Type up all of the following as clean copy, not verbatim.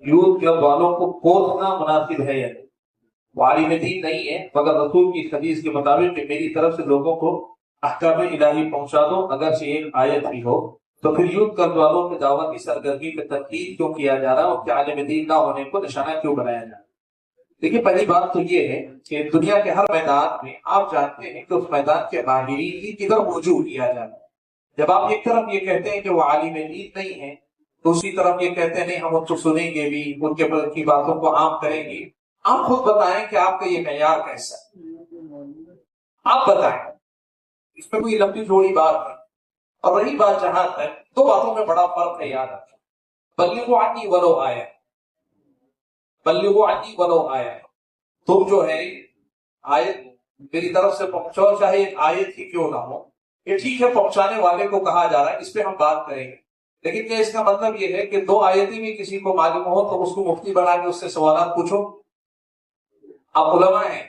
Youth club والوں کو کوسنا مناسب ہے یا نہیں؟ وہ عالم دین نہیں ہے، مگر رسول کی حدیث کے مطابق کہ میری طرف سے لوگوں کو احکام الہی پہنچا دو، اگرچہ ایک آیت بھی ہو، تو پھر یوتھ کلب والوں کی دعوت کی سرگرمی پہ تنقید کیوں کیا جا رہا ہے اور کہ عالم دین نہ ہونے کو نشانہ کیوں بنایا جا رہا ہے؟ دیکھیے، پہلی بات تو یہ ہے کہ دنیا کے ہر میدان میں آپ جانتے ہیں کہ اس میدان کے ماہرین کی کدھر رجوع کیا جاتا ہے۔ جب آپ ایک طرف یہ کہتے ہیں کہ وہ عالم دین نہیں ہے، دوسری طرف یہ کہتے ہیں نہیں ہم ان کو سنیں گے بھی، ان کے کی باتوں کو عام کریں گے۔ آپ خود بتائیں کہ آپ کا یہ معیار کیسا ہے؟ آپ بتائیں، اس میں کوئی لمبی چوڑی بات ہے۔ اور رہی بات جہاں تک، دو باتوں میں بڑا فرق ہے، یاد رکھیں۔ بلغوا عنی ولو آیا، بلغوا عنی ولو آیا، تم جو ہے آیت میری طرف سے پہنچاؤ، چاہے ایک آیت ہی کیوں نہ ہو۔ یہ ٹھیک ہے، پہنچانے والے کو کہا جا رہا ہے، اس پہ ہم بات کریں گے، لیکن کیا اس کا مطلب یہ ہے کہ دو آیتیں بھی کسی کو معلوم ہو تو اس کو مفتی بنا کے اس سے سوالات پوچھو؟ آپ علماء ہیں،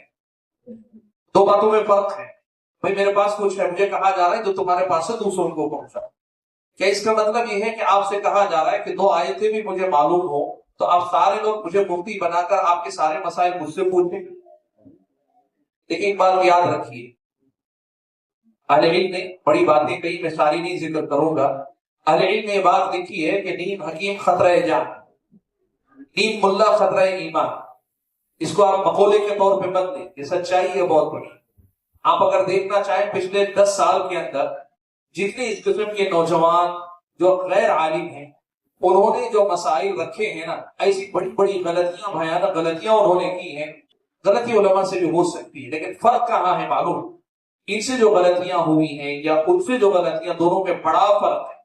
دو باتوں میں فرق ہے۔ بھائی میرے پاس کچھ ہے، مجھے کہا جا رہا ہے جو تمہارے پاس سے دوسروں کو پہنچا۔ کیا اس کا مطلب یہ ہے کہ آپ سے کہا جا رہا ہے کہ دو آیتیں بھی مجھے معلوم ہو تو آپ سارے لوگ مجھے مفتی بنا کر آپ کے سارے مسائل مجھ سے پوچھیں؟ لیکن ایک بات یاد رکھیے، اہل علم نے بڑی باتیں کہی، میں ساری نہیں ذکر کروں گا۔ اہل علم نے یہ بات لکھی ہے کہ نیم حکیم خطرہ جان، نیم ملا خطرہ ایمان۔ اس کو آپ مقولے کے طور پہ مت لیں، یہ سچائی ہے بہت بڑی۔ آپ اگر دیکھنا چاہیں پچھلے 10 سال کے اندر جتنے اس قسم کے نوجوان جو غیر عالم ہیں، انہوں نے جو مسائل رکھے ہیں نا، ایسی بڑی بڑی غلطیاں، بھیانک غلطیاں انہوں نے کی ہیں۔ غلطی علماء سے بھی ہو سکتی ہے، لیکن فرق کہاں ہے معلوم؟ ان سے جو غلطیاں ہوئی ہیں یا ان سے جو غلطیاں، دونوں میں بڑا فرق ہے۔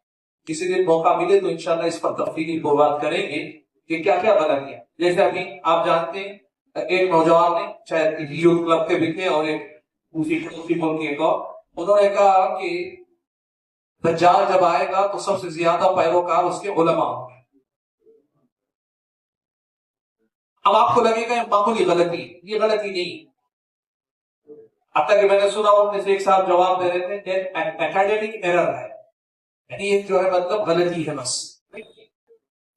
کسی دن موقع ملے تو انشاءاللہ اس پر تفصیلی بات کریں گے کہ کیا کیا غلطیاں۔ جیسے ابھی آپ جانتے ہیں ایک نوجوان نے، شاید یوتھ کلب کے بھی تھے اور ایک دوسری ملک کے ایک اور، انہوں نے کہا کہ دجال جب آئے گا تو سب سے زیادہ پیروکار اس کے علماء ہوں گے۔ اب آپ کو لگے گا یہ معمولی غلطی، یہ غلطی نہیں۔ اب تک کہ میں نے سنا ان میں سے ایک صاحب جواب دے رہے تھے اکیڈمک ایرر ہے، یعنی یہ جو ہے مطلب غلطی ہے، بس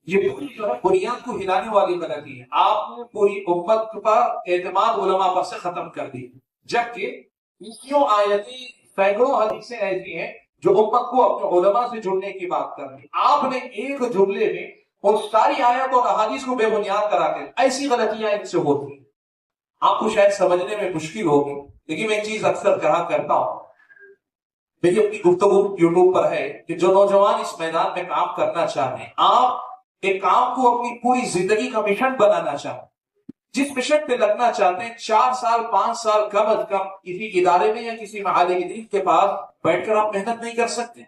یہ پوری جو ہے بنیاد کو ہلانے والی غلطی ہے۔ آپ نے پوری امت پر اعتماد علماء پر سے ختم کر دی، جبکہ کیوں آیتیں سینکڑوں حدیثیں ایسی ہیں جو امت کو اپنے علماء سے جڑنے کی بات کر رہی۔ آپ نے ایک جملے میں ان ساری آیات اور احادیث کو بے بنیاد کرا کے، ایسی غلطیاں ان سے ہوتی ہیں۔ آپ کو شاید سمجھنے میں مشکل ہوگی، لیکن میں ایک چیز اکثر کہا کرتا ہوں، میری اپنی گفتگو یوٹیوب پر ہے کہ جو نوجوان اس میدان میں کام کرنا چاہتے ہیں، آپ ایک کام کو اپنی پوری زندگی کا مشن بنانا چاہتے ہیں، جس مشن پہ لگنا چاہتے ہیں، 4 سال 5 سال کم از کم کسی ادارے میں یا کسی معالج دین کے پاس بیٹھ کر آپ محنت نہیں کر سکتے۔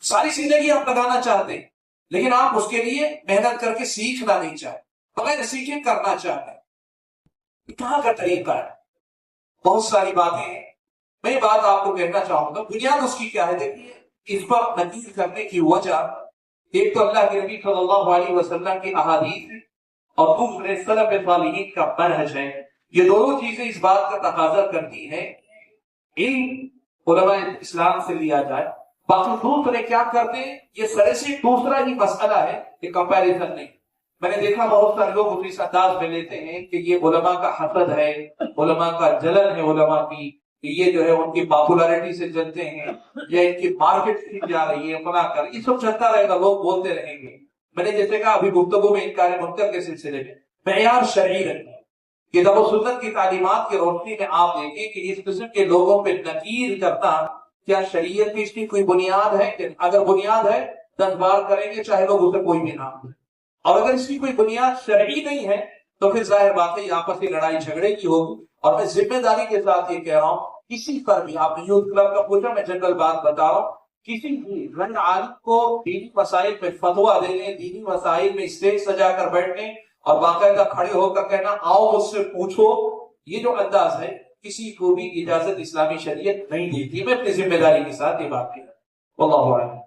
ساری زندگی آپ لگانا چاہتے ہیں، لیکن آپ اس کے لیے محنت کر کے سیکھنا نہیں چاہتے، بغیر سیکھے کرنا چاہتے ہیں۔ یہ کہاں کا طریقہ ہے؟ بہت ساری باتیں ہیں، میں یہ بات آپ کو کہنا چاہوں گا، بنیاد اس کی کیا ہے؟ دیکھیے، اس پر نقید کرنے کی وجہ ایک تو اللہ کے نبی صلی اللہ علیہ وسلم کی احادیث ہے، اور دوسرے سلف صالحین کا منہج ہے۔ یہ دونوں چیزیں اس بات کا تقاضا کرتی ہیں علم علماء اسلام سے لیا جائے۔ باقی دوسرے کیا کرتے ہیں، یہ سرے سے دوسرا ہی مسئلہ ہے، یہ کمپیریزن نہیں۔ میں نے دیکھا بہت سارے لوگ اس انداز میں لیتے ہیں کہ یہ علماء کا حسد ہے، علماء کا جلن ہے علماء کی، کہ یہ جو ہے ان کی پاپولرٹی سے جلتے ہیں یا ان کی مارکیٹ سے جا رہی ہے، فلاں کر، یہ سب چلتا رہے گا، لوگ بولتے رہیں گے۔ میں نے جیسے کہا ابھی گفتگو میں انکار منکر کے سلسلے میں معیار شرعی رکھیں، کتاب و سنت کی تعلیمات کی روشنی میں آپ دیکھیں کہ اس قسم کے لوگوں پہ نکیر کرنا کیا شریعت کی اس کی کوئی بنیاد ہے؟ کہ اگر بنیاد ہے 10 بار کریں گے چاہے لوگ اسے کوئی بھی نام دیں، اور اگر اس کی کوئی بنیاد شرعی نہیں ہے تو پھر ظاہر بات ہے آپس کی لڑائی جھگڑے کی ہوگی۔ اور میں ذمہ داری کے ساتھ یہ کہہ رہا ہوں، کسی پر بھی، آپ نے یوتھ کلب کا پوچھا، میں جنرل بات بتا رہا ہوں، کسی بھی غیر عالم کو دینی مسائل پہ فتویٰ دینے، دینی مسائل میں اسٹیج سجا کر بیٹھنے اور باقاعدہ کھڑے ہو کر کہنا آؤ مجھ سے پوچھو، یہ جو انداز ہے کسی کو بھی اجازت اسلامی شریعت نہیں دیتی۔ میں اپنی ذمہ داری کے ساتھ یہ بات کہہ رہا ہوں، واللہ اعلم۔